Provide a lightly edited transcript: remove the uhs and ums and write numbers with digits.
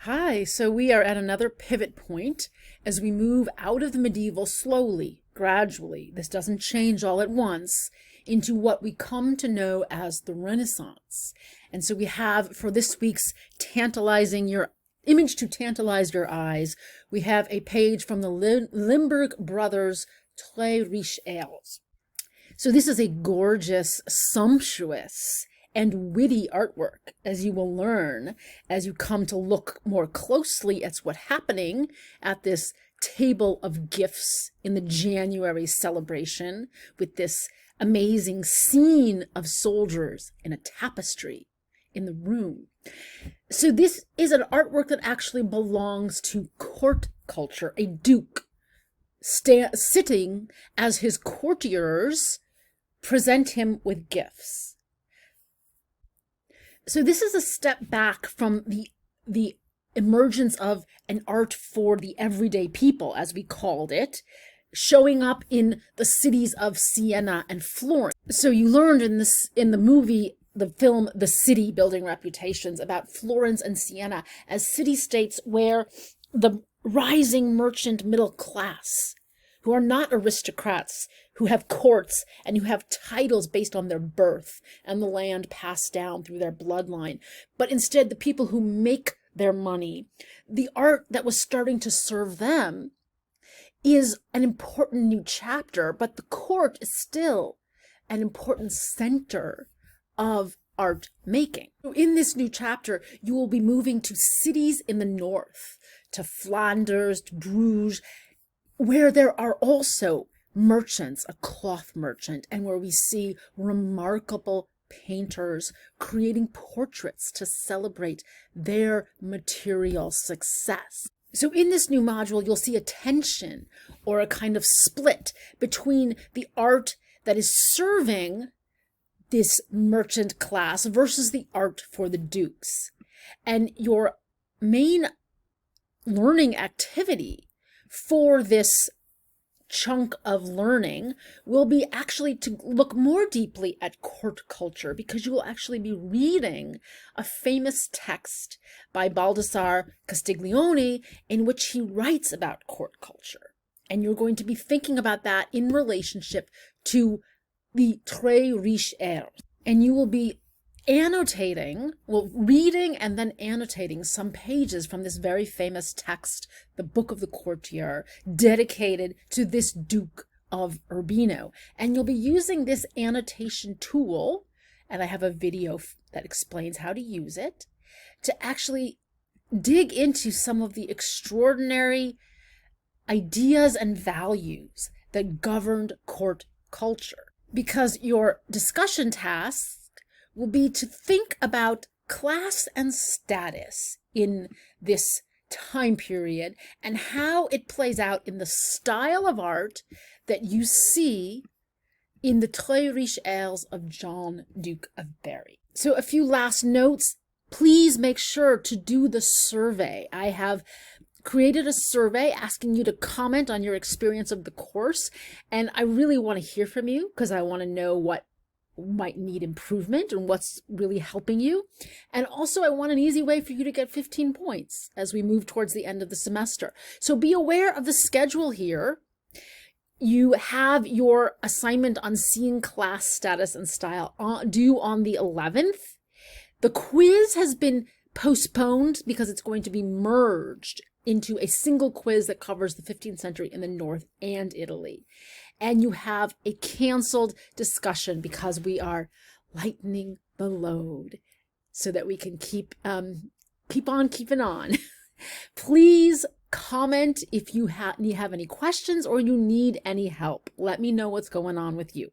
Hi, so we are at another pivot point as we move out of the medieval slowly, gradually, this doesn't change all at once, into what we come to know as the Renaissance. And so we have, for this week's tantalizing your image to tantalize your eyes, we have a page from the Limburg Brothers Très Riches Ales. So this is a gorgeous, sumptuous, and witty artwork, as you will learn as you come to look more closely at what's happening at this table of gifts in the January celebration with this amazing scene of soldiers in a tapestry in the room. So this is an artwork that actually belongs to court culture, a duke sitting as his courtiers present him with gifts. So this is a step back from the emergence of an art for the everyday people, as we called it, showing up in the cities of Siena and Florence. So you learned in the movie, the film The City, Building Reputations, about Florence and Siena as city-states where the rising merchant middle class, who are not aristocrats, who have courts and who have titles based on their birth and the land passed down through their bloodline, but instead the people who make their money, the art that was starting to serve them is an important new chapter, but the court is still an important center of art making. In this new chapter, you will be moving to cities in the north, to Flanders, to Bruges, where there are also merchants, a cloth merchant, and where we see remarkable painters creating portraits to celebrate their material success. So in this new module, you'll see a tension or a kind of split between the art that is serving this merchant class versus the art for the dukes. And your main learning activity for this chunk of learning will be actually to look more deeply at court culture, because you will actually be reading a famous text by Baldassare Castiglione in which he writes about court culture. And you're going to be thinking about that in relationship to the Très Riches Ales. And you will be reading and then annotating some pages from this very famous text, the Book of the Courtier, dedicated to this Duke of Urbino. And you'll be using this annotation tool, and I have a video that explains how to use it, to actually dig into some of the extraordinary ideas and values that governed court culture. Because your discussion tasks will be to think about class and status in this time period and how it plays out in the style of art that you see in the Très Riches Ales of John, Duke of Berry. So a few last notes. Please make sure to do the survey. I have created a survey asking you to comment on your experience of the course, and I really want to hear from you because I want to know what might need improvement and what's really helping you. And also I want an easy way for you to get 15 points as we move towards the end of the semester. So be aware of the schedule here. You have your assignment on seeing class, status, and style due on the 11th. The quiz has been postponed because it's going to be merged into a single quiz that covers the 15th century in the North and Italy. And you have a canceled discussion because we are lightening the load so that we can keep on keeping on. Please comment if you have any questions or you need any help. Let me know what's going on with you.